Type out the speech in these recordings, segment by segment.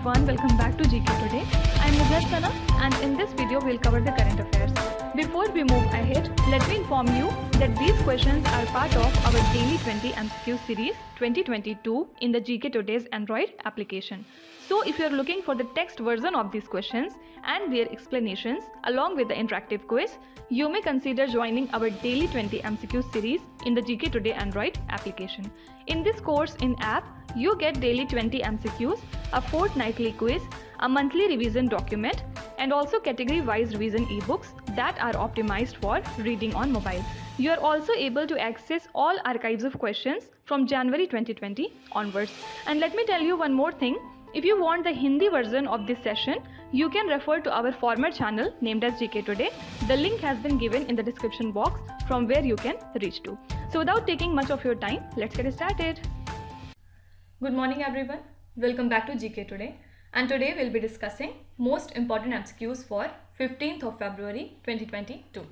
everyone, welcome back to GK Today. I am Sana and in this video we'll cover the current affairs. Before we move ahead, let me inform you that these questions are part of our Daily 20 MCQ series 2022 in the GK Today's Android application. So if you are looking for the text version of these questions and their explanations along with the interactive quiz, you may consider joining our Daily 20 MCQ series in the GK Today Android application. In this course in app, you get daily 20 MCQs, a fortnightly quiz, a monthly revision document, and also category-wise revision e-books that are optimized for reading on mobile. You are also able to access all archives of questions from January 2020 onwards. And let me tell you one more thing. If you want the Hindi version of this session, you can refer to our former channel named as GK Today. The link has been given in the description box from where you can reach to. So without taking much of your time, let's get started. Good morning everyone. Welcome back to GK Today. And today we'll be discussing most important MCQs for 15th of February 2022.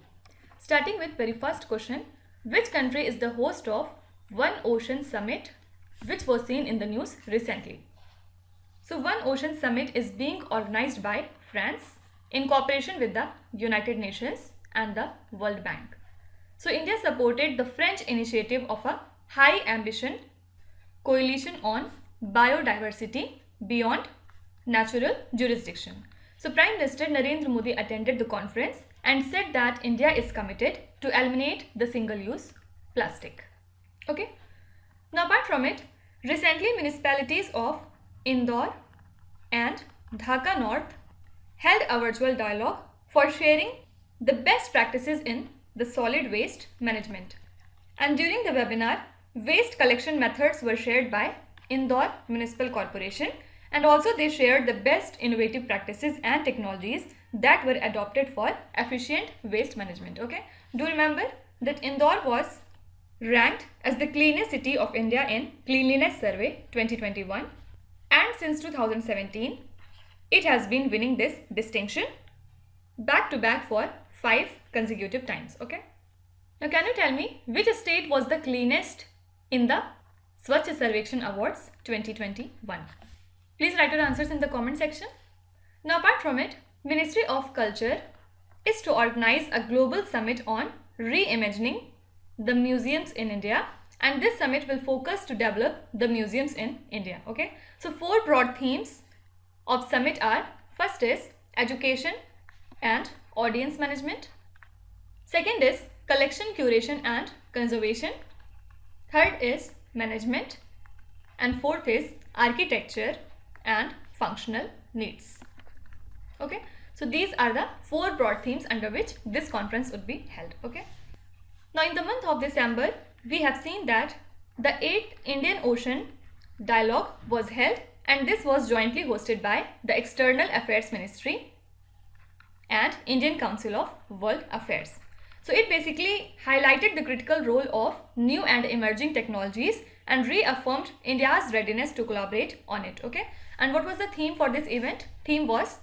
Starting with very first question, which country is the host of One Ocean Summit, which was seen in the news recently? So One Ocean Summit is being organized by France in cooperation with the United Nations and the World Bank. So India supported the French initiative of a high ambition coalition on biodiversity beyond natural jurisdiction. So Prime Minister Narendra Modi attended the conference and said that India is committed to eliminate the single-use plastic. Okay. Now apart from it, recently municipalities of Indore and Dhaka North held a virtual dialogue for sharing the best practices in the solid waste management. And during the webinar, waste collection methods were shared by Indore Municipal Corporation, and also they shared the best innovative practices and technologies that were adopted for efficient waste management. Okay, do remember that Indore was ranked as the cleanest city of India in Cleanliness Survey 2021, and since 2017 it has been winning this distinction back to back for 5 consecutive times. Okay, now can you tell me which state was the cleanest in the Swachh Sarvekshan Awards 2021? Please write your answers in the comment section. Now apart from it, Ministry of Culture is to organize a global summit on reimagining the museums in India, and this summit will focus to develop the museums in India. Okay, so 4 broad themes of summit are: first is education and audience management, second is collection, curation and conservation, third is management, and fourth is architecture and functional needs. Okay, so these are the 4 broad themes under which this conference would be held. Okay, now in the month of December we have seen that the 8th Indian Ocean Dialogue was held, and this was jointly hosted by the External Affairs Ministry and Indian Council of World Affairs. So it basically highlighted the critical role of new and emerging technologies and reaffirmed India's readiness to collaborate on it. Okay, and what was the theme for this event? Theme was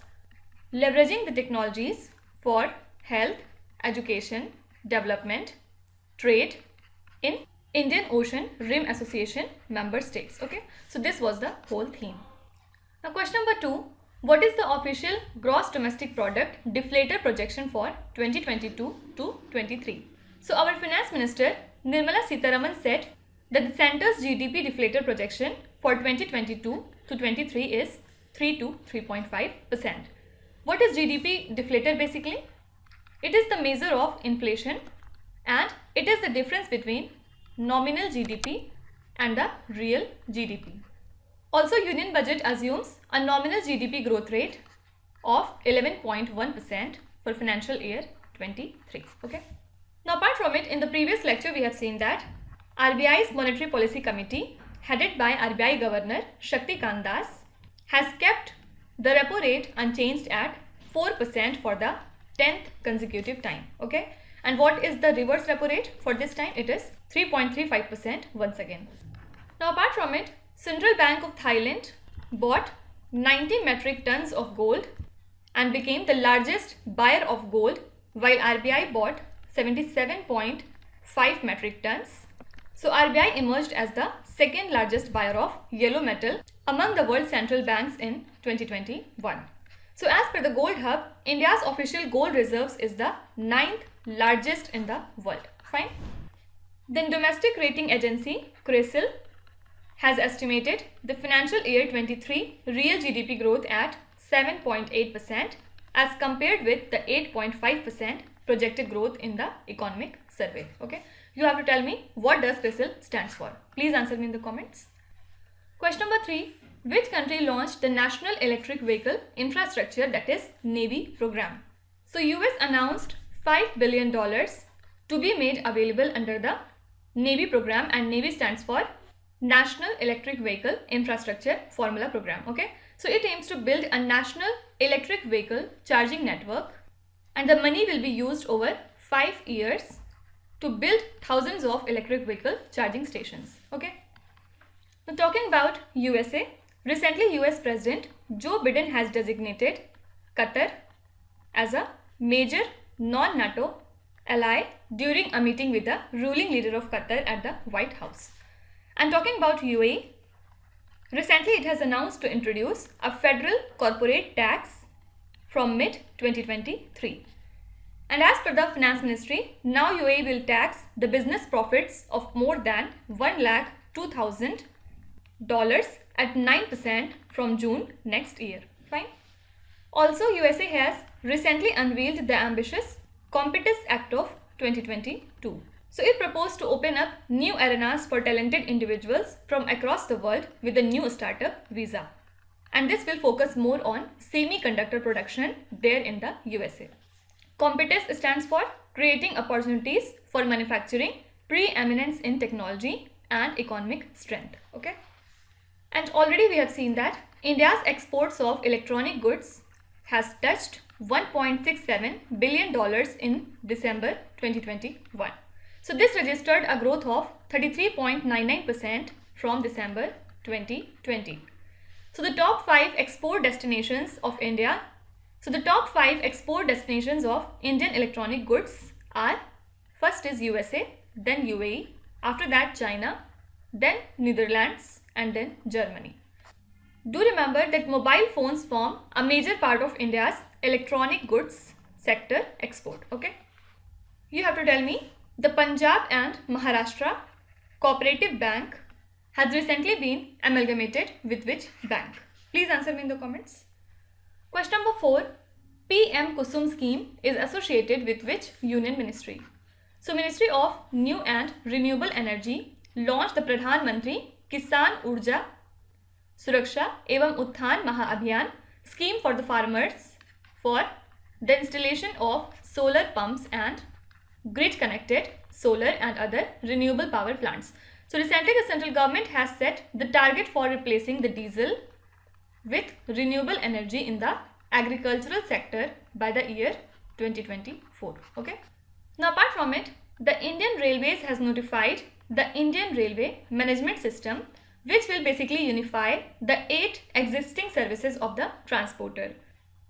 leveraging the technologies for health, education, development, trade in Indian Ocean Rim Association member states. Okay, so this was the whole theme. Now question number 2, what is the official gross domestic product deflator projection for 2022 to 23? So our finance minister Nirmala Sitharaman said that the centre's GDP deflator projection for 2022 to 23 is 3 to 3.5%. What is GDP deflator basically? It is the measure of inflation, and it is the difference between nominal GDP and the real GDP. Also, Union Budget assumes a nominal GDP growth rate of 11.1% for financial year 23. Okay. Now apart from it, in the previous lecture we have seen that RBI's Monetary Policy Committee headed by RBI Governor Shaktikant Das has kept the repo rate unchanged at 4% for the 10th consecutive time. Okay, and what is the reverse repo rate for this time? It is 3.35% once again. Now apart from it, Central Bank of Thailand bought 90 metric tons of gold and became the largest buyer of gold, while RBI bought 77.5 metric tons. So RBI emerged as the second largest buyer of yellow metal among the world central banks in 2021. So as per the Gold Hub, India's official gold reserves is the 9th largest in the world. Fine. Then domestic rating agency CRISIL has estimated the financial year 23 real GDP growth at 7.8% as compared with the 8.5% projected growth in the economic survey. Okay. You have to tell me what does CRISIL stands for. Please answer me in the comments. Question number 3. Which country launched the National Electric Vehicle Infrastructure, that is Navy program? So US announced $5 billion to be made available under the Navy program, and Navy stands for National Electric Vehicle Infrastructure Formula Program. Okay. So it aims to build a national electric vehicle charging network, and the money will be used over 5 years to build thousands of electric vehicle charging stations. Okay. Now talking about USA, recently US President Joe Biden has designated Qatar as a major non-NATO ally during a meeting with the ruling leader of Qatar at the White House. And talking about UAE, recently it has announced to introduce a federal corporate tax from mid-2023. And as per the Finance Ministry, now UAE will tax the business profits of more than $1,02,000 at 9% from June next year. Fine. Also, USA has recently unveiled the ambitious Competence Act of 2022. So it proposed to open up new arenas for talented individuals from across the world with a new startup visa. And this will focus more on semiconductor production there in the USA. Competence stands for creating opportunities for manufacturing, preeminence in technology and economic strength. Okay. And already we have seen that India's exports of electronic goods has touched $1.67 billion in December 2021. So this registered a growth of 33.99% from December 2020. So the top 5 export destinations of India. So the top 5 export destinations of Indian electronic goods are: first is USA, then UAE, after that China, then Netherlands, and then Germany. Do remember that mobile phones form a major part of India's electronic goods sector export. Okay. You have to tell me the Punjab and Maharashtra Cooperative Bank has recently been amalgamated with which bank? Please answer me in the comments. Question number 4. PM KUSUM Scheme is associated with which union ministry? So Ministry of New and Renewable Energy launched the Pradhan Mantri Kisan Urja Suraksha Evam Utthan Mahaabhiyan scheme for the farmers for the installation of solar pumps and grid connected solar and other renewable power plants. So recently the central government has set the target for replacing the diesel with renewable energy in the agricultural sector by the year 2024. Okay. Now apart from it, the Indian Railways has notified the Indian Railway Management System, which will basically unify the 8 existing services of the transporter.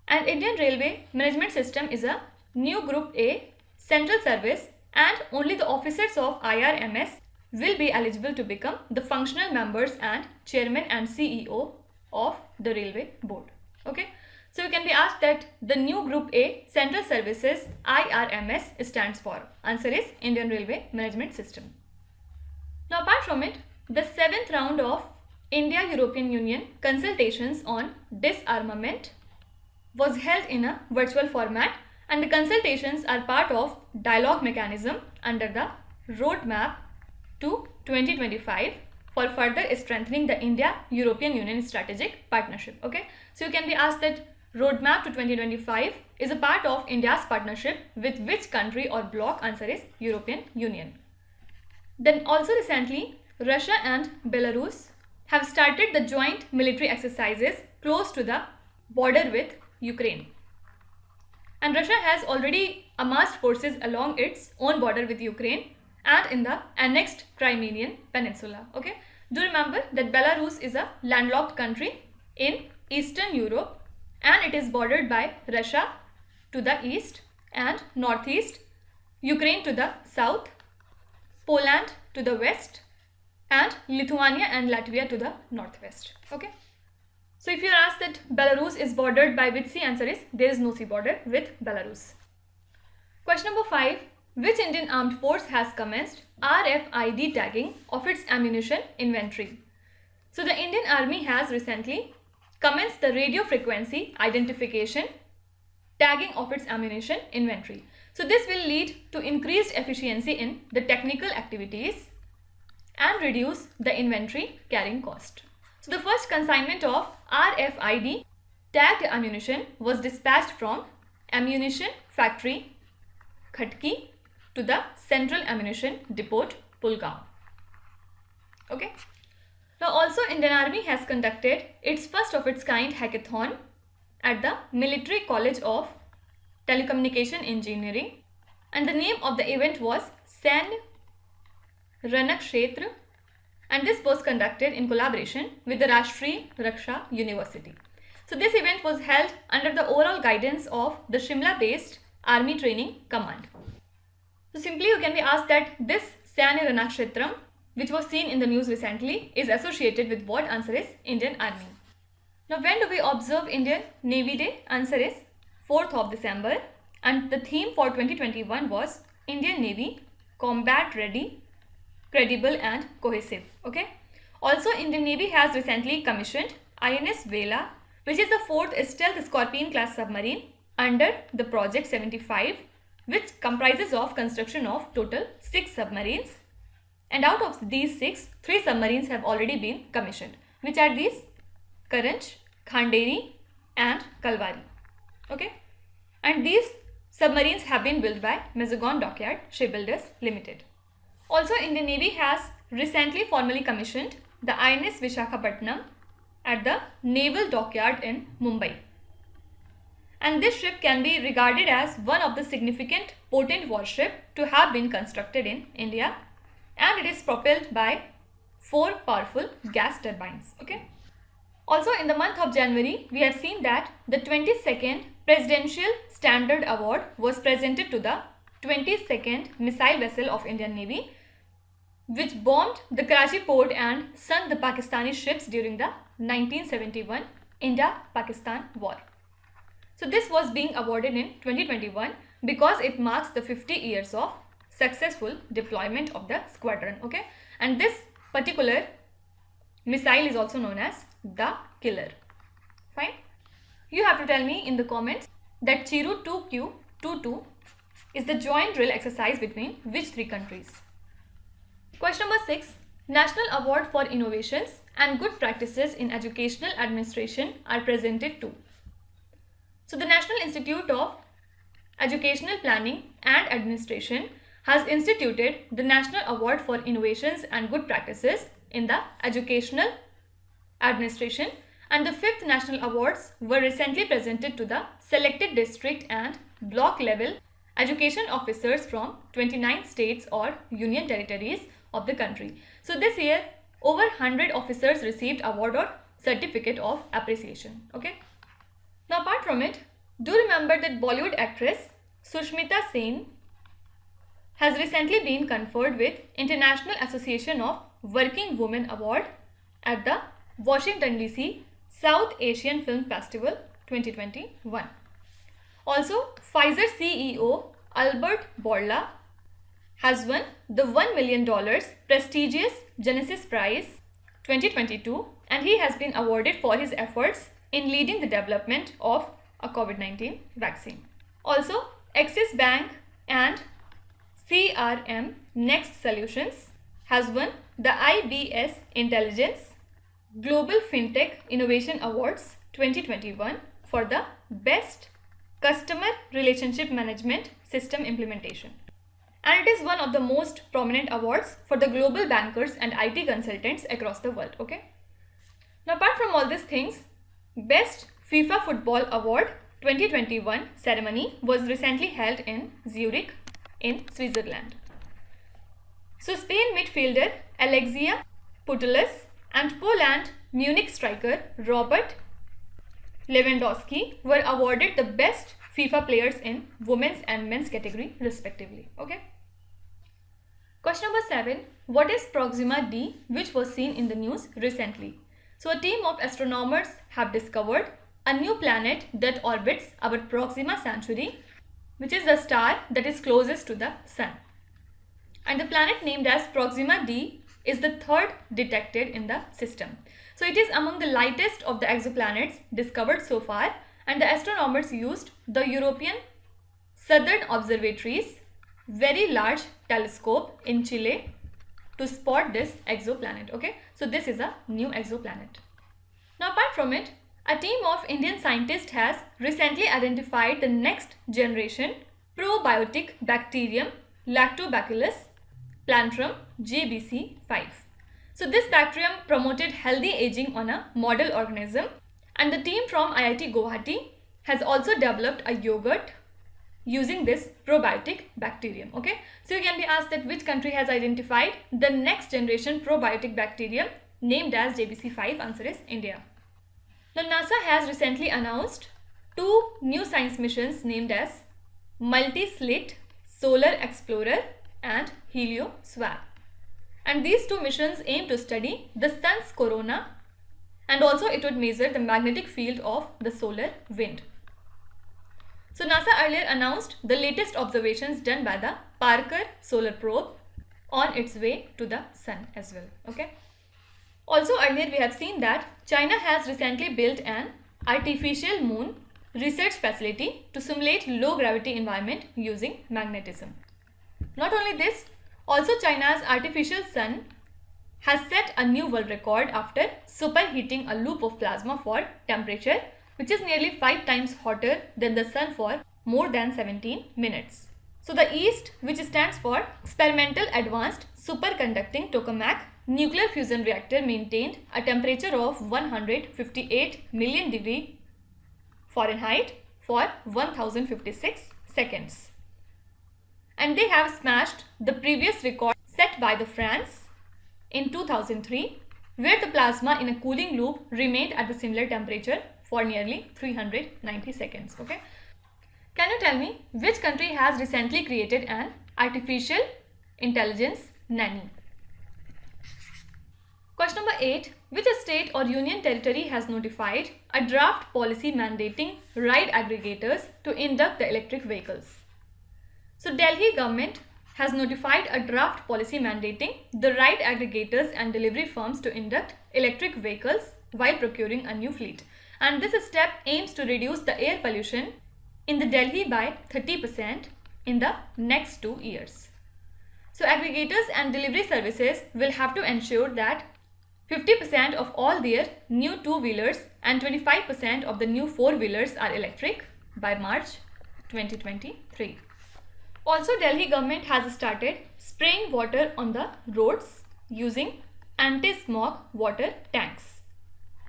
And Indian Railway Management System is a new Group A central service, and only the officers of IRMS will be eligible to become the functional members and chairman and CEO of the railway board. Okay. So you can be asked that the new Group A central services IRMS stands for. Answer is Indian Railway Management System. Now apart from it, the 7th round of India-European Union consultations on disarmament was held in a virtual format, and the consultations are part of dialogue mechanism under the roadmap to 2025 for further strengthening the India-European Union strategic partnership. Okay, so you can be asked that roadmap to 2025 is a part of India's partnership with which country or bloc? Answer is European Union. Then also recently, Russia and Belarus have started the joint military exercises close to the border with Ukraine. And Russia has already amassed forces along its own border with Ukraine and in the annexed Crimean Peninsula. Okay. Do remember that Belarus is a landlocked country in Eastern Europe, and it is bordered by Russia to the east and northeast, Ukraine to the south, Poland to the west, and Lithuania and Latvia to the northwest. Okay. So if you are asked that Belarus is bordered by which sea, answer is there is no sea border with Belarus. Question number 5. Which Indian armed force has commenced RFID tagging of its ammunition inventory? So the Indian Army has recently commenced the radio frequency identification tagging of its ammunition inventory. So this will lead to increased efficiency in the technical activities and reduce the inventory carrying cost. So the first consignment of RFID tagged ammunition was dispatched from ammunition factory Khatki to the Central Ammunition Depot Pulgaon. Okay. Now also Indian Army has conducted its first of its kind hackathon at the Military College of Telecommunication Engineering, and the name of the event was Sainy Ranakshetra, and this was conducted in collaboration with the Rashtriya Raksha University. So this event was held under the overall guidance of the Shimla based Army Training Command. So simply you can be asked that this Sainy Ranakshetram, which was seen in the news recently, is associated with what? Answer is Indian Army. Now when do we observe Indian Navy Day? Answer is 4th of December, and the theme for 2021 was Indian Navy Combat Ready, Credible and Cohesive. Okay. Also Indian Navy has recently commissioned INS Vela, which is the 4th stealth Scorpion class submarine under the Project 75, which comprises of construction of total 6 submarines, and out of these 6, 3 submarines have already been commissioned, which are these: Karanch, Khanderi and Kalvari. Okay, and these submarines have been built by Mazagon Dockyard Shipbuilders Limited. Also Indian Navy has recently formally commissioned the INS Vishakhapatnam at the Naval Dockyard in Mumbai. And this ship can be regarded as one of the significant potent warship to have been constructed in India, and it is propelled by 4 powerful gas turbines. Okay. Also in the month of January, we have seen that the 22nd Presidential Standard Award was presented to the 22nd Missile Vessel of Indian Navy, which bombed the Karachi port and sunk the Pakistani ships during the 1971 India-Pakistan War. So this was being awarded in 2021 because it marks the 50 years of successful deployment of the squadron. Okay, and this particular missile is also known as the Killer. Fine. You have to tell me in the comments that Chiru 2Q22 is the joint drill exercise between which 3 countries? Question number 6. National Award for Innovations and Good Practices in Educational Administration are presented to. So the National Institute of Educational Planning and Administration has instituted the National Award for Innovations and Good Practices in the Educational Administration, and the 5th National Awards were recently presented to the selected district and block level education officers from 29 states or union territories of the country. So this year over 100 officers received award or certificate of appreciation. Okay. Now apart from it, do remember that Bollywood actress Sushmita Sen has recently been conferred with International Association of Working Women Award at the Washington DC South Asian Film Festival 2021. Also, Pfizer CEO Albert Bourla has won the $1 million prestigious Genesis Prize 2022, and he has been awarded for his efforts in leading the development of a COVID-19 vaccine. Also, Axis Bank and CRM Next Solutions has won the IBS Intelligence Global FinTech Innovation Awards 2021 for the Best Customer Relationship Management System Implementation. And it is one of the most prominent awards for the global bankers and IT consultants across the world. Okay. Now apart from all these things, Best FIFA Football Award 2021 ceremony was recently held in Zurich in Switzerland. So Spain midfielder Alexia Putellas and Poland Munich striker Robert Lewandowski were awarded the best FIFA players in women's and men's category respectively. Okay. Question number 7. What is Proxima D, which was seen in the news recently? So a team of astronomers have discovered a new planet that orbits our Proxima Centauri, which is the star that is closest to the Sun. And the planet named as Proxima d is the third detected in the system. So it is among the lightest of the exoplanets discovered so far, and the astronomers used the European Southern Observatory's Very Large Telescope in Chile to spot this exoplanet. Okay, so this is a new exoplanet. Now apart from it, a team of Indian scientists has recently identified the next generation probiotic bacterium Lactobacillus plantrum GBC5. So this bacterium promoted healthy aging on a model organism, and the team from IIT Guwahati has also developed a yogurt using this probiotic bacterium. Okay, so you can be asked that which country has identified the next generation probiotic bacterium named as JBC5. Answer is India. Now NASA has recently announced two new science missions named as Multi-Slit Solar Explorer and HelioSwap. And these two missions aim to study the sun's corona, and also it would measure the magnetic field of the solar wind. So NASA earlier announced the latest observations done by the Parker Solar Probe on its way to the sun as well. Okay. Also earlier we have seen that China has recently built an artificial moon research facility to simulate low gravity environment using magnetism. Not only this, also China's artificial sun has set a new world record after superheating a loop of plasma for temperature which is nearly 5 times hotter than the sun for more than 17 minutes. So the EAST, which stands for Experimental Advanced Superconducting Tokamak Nuclear Fusion Reactor, maintained a temperature of 158 million degree Fahrenheit for 1056 seconds. And they have smashed the previous record set by the France in 2003, where the plasma in a cooling loop remained at the similar temperature for nearly 390 seconds. Okay. Can you tell me which country has recently created an artificial intelligence nanny? Question number 8. Which state or union territory has notified a draft policy mandating ride aggregators to induct the electric vehicles? So Delhi government has notified a draft policy mandating the ride aggregators and delivery firms to induct electric vehicles while procuring a new fleet. And this step aims to reduce the air pollution in the Delhi by 30% in the next 2 years. So aggregators and delivery services will have to ensure that 50% of all their new 2-wheelers and 25% of the new 4-wheelers are electric by March 2023. Also, Delhi government has started spraying water on the roads using anti-smog water tanks.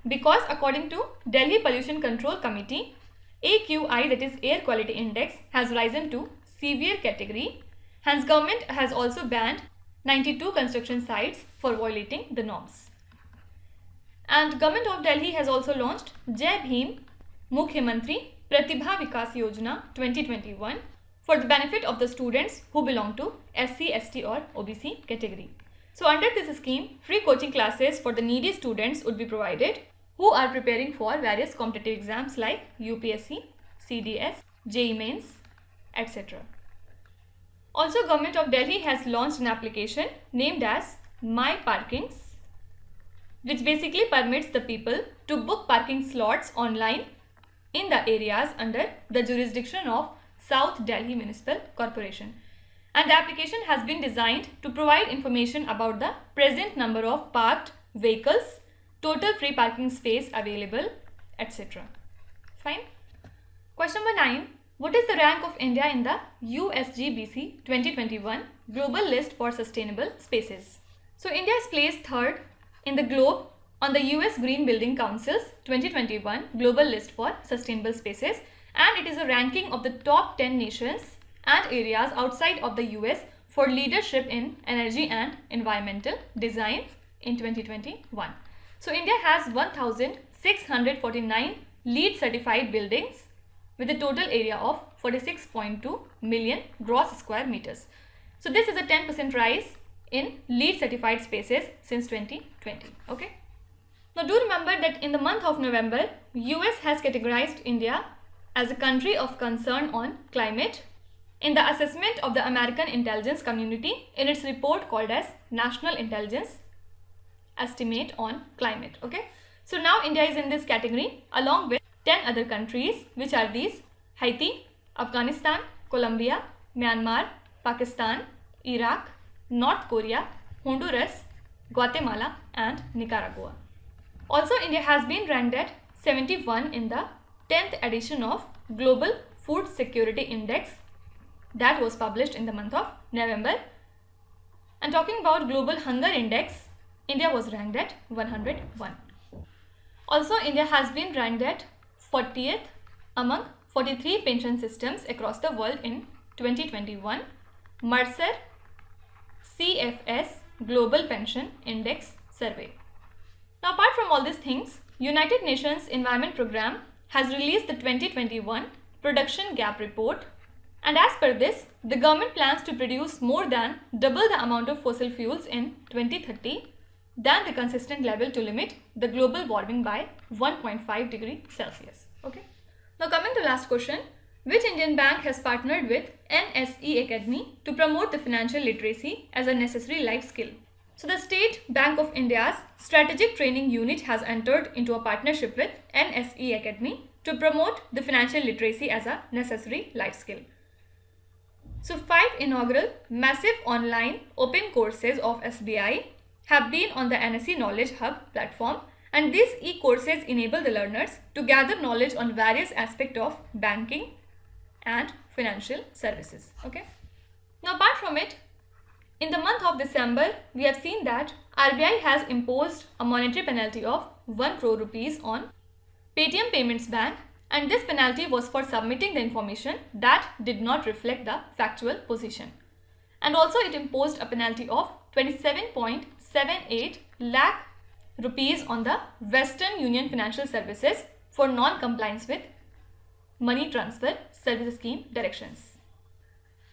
Because according to Delhi Pollution Control Committee, AQI, that is Air Quality Index, has risen to severe category. Hence, government has also banned 92 construction sites for violating the norms. And government of Delhi has also launched Jai Bhim Mukhyamantri Pratibha Vikas Yojana 2021 for the benefit of the students who belong to SC, ST or OBC category. So under this scheme, free coaching classes for the needy students would be provided who are preparing for various competitive exams like UPSC, CDS, JEE Mains, etc. Also, Government of Delhi has launched an application named as My Parkings, which basically permits the people to book parking slots online in the areas under the jurisdiction of South Delhi Municipal Corporation. And the application has been designed to provide information about the present number of parked vehicles, total free parking space available, etc. Fine. Question number 9. What is the rank of India in the USGBC 2021 Global List for Sustainable Spaces? So India is placed third in the globe on the US Green Building Council's 2021 Global List for Sustainable Spaces, and it is a ranking of the top 10 nations and areas outside of the US for leadership in energy and environmental design in 2021. So India has 1,649 LEED certified buildings with a total area of 46.2 million gross square meters. So this is a 10% rise in LEED certified spaces since 2020. Okay. Now do remember that in the month of November, US has categorized India as a country of concern on climate in the assessment of the American intelligence community in its report called as National Intelligence Estimate on Climate. Okay, so now India is in this category along with 10 other countries, which are these: Haiti, Afghanistan, Colombia, Myanmar, Pakistan, Iraq, North Korea, Honduras, Guatemala and Nicaragua. Also, India has been ranked at 71 in the 10th edition of Global Food Security Index that was published in the month of November. And talking about Global Hunger Index, India was ranked at 101. Also, India has been ranked at 40th among 43 pension systems across the world in 2021 Mercer CFS Global Pension Index Survey. Now, apart from all these things, United Nations Environment Programme has released the 2021 Production Gap Report, and as per this, the government plans to produce more than double the amount of fossil fuels in 2030 than the consistent level to limit the global warming by 1.5 degrees Celsius. Okay. Now coming to last question, which Indian bank has partnered with NSE Academy to promote the financial literacy as a necessary life skill? So the State Bank of India's Strategic Training Unit has entered into a partnership with NSE Academy to promote the financial literacy as a necessary life skill. So 5 inaugural massive online open courses of SBI have been on the NSE Knowledge Hub platform, and these e-courses enable the learners to gather knowledge on various aspects of banking and financial services. Okay. Now apart from it, in the month of December, we have seen that RBI has imposed a monetary penalty of 1 crore rupees on Paytm Payments Bank, and this penalty was for submitting the information that did not reflect the factual position. And also it imposed a penalty of 27.78 lakh rupees on the Western Union Financial Services for non-compliance with Money Transfer Services Scheme directions.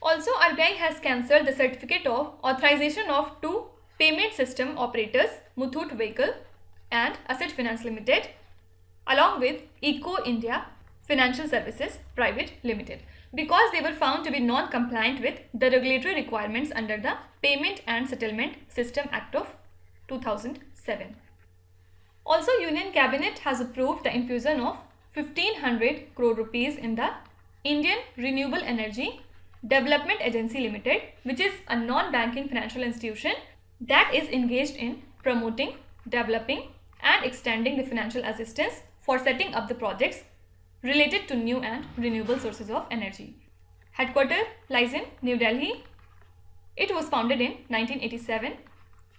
Also, RBI has cancelled the certificate of authorization of 2 payment system operators, Muthoot Vehicle and Asset Finance Limited, along with Eco India Financial Services Private Limited, because they were found to be non-compliant with the regulatory requirements under the Payment and Settlement System Act of 2007. Also, Union Cabinet has approved the infusion of 1500 crore rupees in the Indian Renewable Energy Development Agency Limited, which is a non-banking financial institution that is engaged in promoting, developing and extending the financial assistance for setting up the projects related to new and renewable sources of energy. Headquarters lies in New Delhi. It was founded in 1987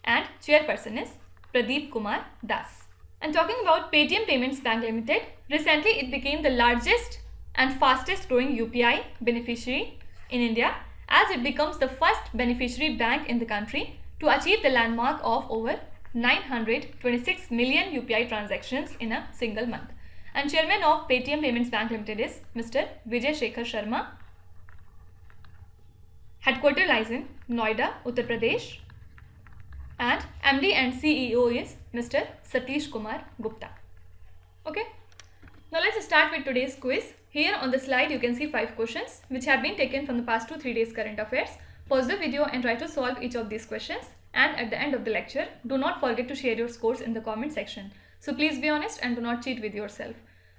and chairperson is Pradeep Kumar Das. And talking about Paytm Payments Bank Limited, recently it became the largest and fastest growing UPI beneficiary in India, as it becomes the first beneficiary bank in the country to achieve the landmark of over 926 million UPI transactions in a single month. And chairman of Paytm Payments Bank Limited is Mr. Vijay Shekhar Sharma. Headquarters lies in Noida, Uttar Pradesh. And MD and CEO is Mr. Satish Kumar Gupta. Okay. Now let's start with today's quiz. Here on the slide you can see 5 questions which have been taken from the past 2-3 days current affairs. Pause the video and try to solve each of these questions. And at the end of the lecture, do not forget to share your scores in the comment section. So please be honest and do not cheat with yourself.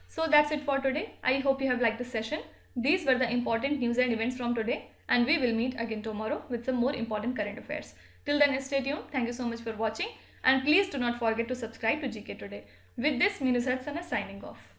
So that's it for today. I hope you have liked this session. These were the important news and events from today, and we will meet again tomorrow with some more important current affairs. Till then, stay tuned. Thank you so much for watching, and please do not forget to subscribe to GK Today. With this, Minusat Sana signing off.